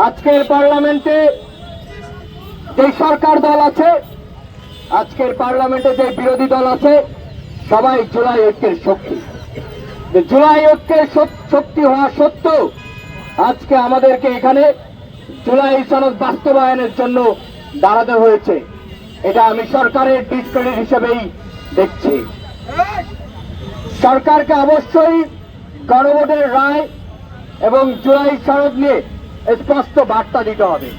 আজকের পার্লামেন্টে যে সরকার দল আছে, আজকের পার্লামেন্টে যে বিরোধী দল আছে, সবাই জুলাই ঐক্যের শক্তি। জুলাই ঐক্যের শক্তি হওয়া সত্ত্বেও আজকে আমাদেরকে এখানে জুলাই সনদ বাস্তবায়নের জন্য দাঁড়াতে হয়েছে। এটা আমি সরকারের ডিসক্রেডিট হিসেবেই দেখছি। সরকারকে অবশ্যই গণভোটের রায় এবং জুলাই সনদ নিয়ে স্পষ্ট বার্তা দিতে হবে।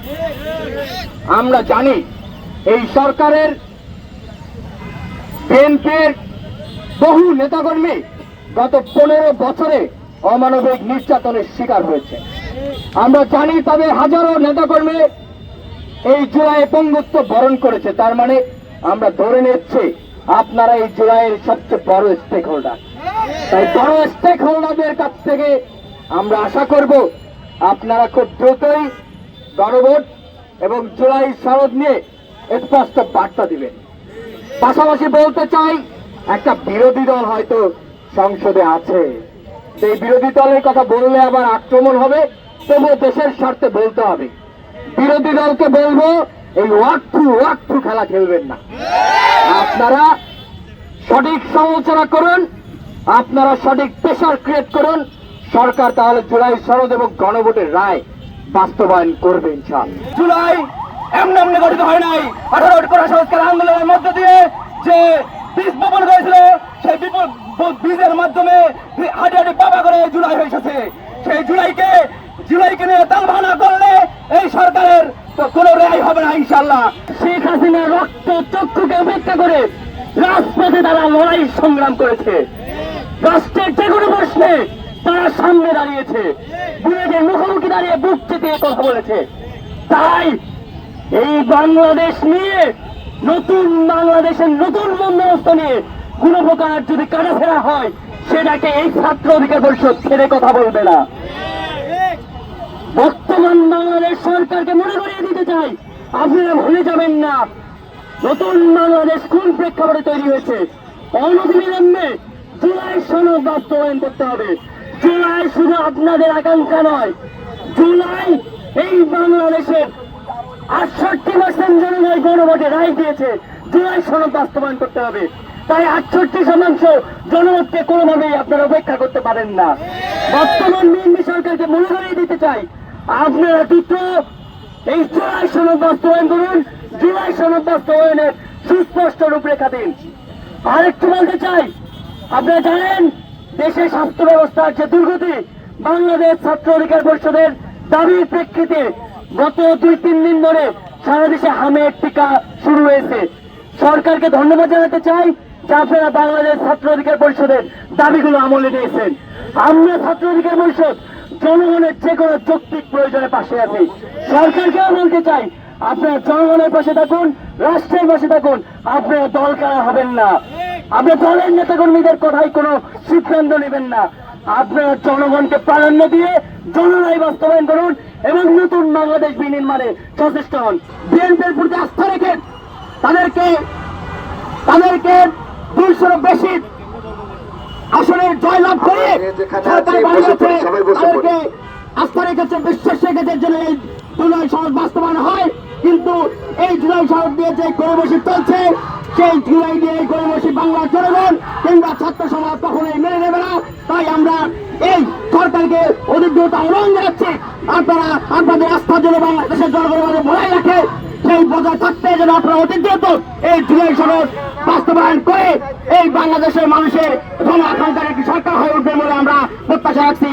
আমরা জানি এই সরকারের বিএনপির বহু নেতাকর্মী গত 15 বছরে অমানবিক নির্যাতনের শিকার হয়েছে। আমরা জানি তবে হাজারো নেতাকর্মী এই জুলাই পঙ্গুত্ব বরণ করেছে। তার মানে আমরা ধরে নিচ্ছি আপনারা এই জুলাইয়ের সবচেয়ে বড় স্টেক হোল্ডার। তাই বড় স্টেক হোল্ডারদের কাছ থেকে আমরা আশা করব আপনারা খুব দ্রুতই গণভোট এবং জুলাই সনদ নিয়ে স্পষ্ট বার্তা দিবেন। পাশাপাশি বলতে চাই, একটা বিরোধী দল হয়তো সংসদে আছে, সেই বিরোধী দলের কথা বললে আবার আক্রমণ হবে, তবুও দেশের স্বার্থে বলতে হবে। বিরোধী দলকে বলবো, এই ওয়াক থ্রু খেলা খেলবেন না। আপনারা সঠিক সমালোচনা করুন, আপনারা সঠিক প্রেশার ক্রিয়েট করুন, সরকার তাহলে জুলাই সনদ এবং গণভোটের রায় বাস্তবায়ন করবে ইনশাআল্লাহ। জুলাই এমনি এমনি গঠিত হয় নাই। 18 কোটা সংস্কার আন্দোলনের মধ্য দিয়ে যে বীজ বপন করেছিল, সেই বীজের মাধ্যমে হাঁটি হাঁটি পাবা করে জুলাই হয়েছে। সেই জুলাইকে নিয়ে তালবাহানা করলে এই সরকারের কোনো রেহাই হবে না ইনশাআল্লাহ। শেখ হাসিনা রক্ত চক্ষুকে উপেক্ষা করে রাজপথে তারা লড়াই সংগ্রাম করেছে। রাষ্ট্রের যে কোনো প্রশ্নে তারা সামনে দাঁড়িয়েছে, বুলেটের মুখোমুখি দাঁড়িয়ে বুক চেতিয়ে কথা বলেছে। তাই এই বাংলাদেশ নিয়ে, নতুন বাংলাদেশের নতুন বন্দোবস্ত নিয়ে কোনো প্রকার যদি কাটাছেড়া হয়, সেটাকে এই ছাত্র অধিকার পরিষদ ছেড়ে কথা বলবে না। বর্তমান বাংলাদেশ সরকারকে মনে করিয়ে দিতে চাই, আপনারা ভুলে যাবেন না নতুন বাংলাদেশ কোন প্রেক্ষাপটে তৈরি হয়েছে। অনতিবিলম্বে জুলাই সনদ বাস্তবায়ন করতে হবে। জুলাই শুধু আপনাদের আকাঙ্ক্ষা নয়, জুলাই এই বাংলাদেশের 68% জনগণ গণভোটে রায় দিয়েছে। জুলাই সনদ বাস্তবায়ন করতে হবে। তাই 68% জনমতকে কোনোভাবেই আপনারা উপেক্ষা করতে পারেন না। বর্তমান বিএনপি সরকারকে মনে করিয়ে দিতে চাই, আপনারা দ্রুত এই জুলাই সনদ বাস্তবায়ন করুন, জুলাই সনদ বাস্তবায়নের সুস্পষ্ট রূপরেখা দিন। আরেকটু বলতে চাই, আপনারা জানেন দেশের স্বাস্থ্য ব্যবস্থার যে দুর্গতি, বাংলাদেশ ছাত্র অধিকার পরিষদের দাবির প্রেক্ষিতে গত 2-3 দিন ধরে সারা দেশে হামের টিকা শুরু হয়েছে। সরকারকে ধন্যবাদ জানাতে চাই যে আপনারা বাংলাদেশ ছাত্র অধিকার পরিষদের দাবিগুলো আমলে নিয়েছেন। আমরা ছাত্র অধিকার পরিষদ জনগণের যে কোনো যৌক্তিক প্রয়োজনের পাশে আছি। সরকারকেও বলতে চাই, আপনারা জনগণের পাশে থাকুন, রাষ্ট্রের পাশে থাকুন, আপনারা দল কারা হবেন না। আপনারা দলের নেতাকর্মীদের কথাই কোনো সিদ্ধান্ত নেবেন না। আপনারা জনগণকে প্রাধান্য দিয়ে জনরায় বাস্তবায়ন করুন এবং নতুন বাংলাদেশ বিনির্মাণে সচেষ্ট হন। বিএনপির প্রতি আস্থা রেখে তাদেরকে 200 বেশি আসনের জয়লাভ করে সরকার বানিয়েছে। তাদেরকে আস্থা রেখেছে, বিশ্বাস রেখেছে যেন এই জুলাই সনদ বাস্তবায়ন হয়। কিন্তু এই জুলাই সনদ দিয়ে যে গরিবসী চলছে, সেই জুলাই দিয়ে এই গরিবসী বাংলার জনগণ কিংবা ছাত্র সমাজ কখনোই মেনে নেবে না। তাই আমরা এই সরকারকে অধিক দ্রুত আহ্বান জানাচ্ছি, আপনারা আপনাদের আস্থার জন্য বাংলাদেশের জনগণের বজায় রাখে সেই বজায় থাকতে যেন আপনারা অধিক দ্রুত এই জুলাই সনদ বাস্তবায়ন করে এই বাংলাদেশের মানুষের জন আকাঙ্ক্ষার একটি সরকার হয়ে উঠবে বলে আমরা প্রত্যাশা রাখছি।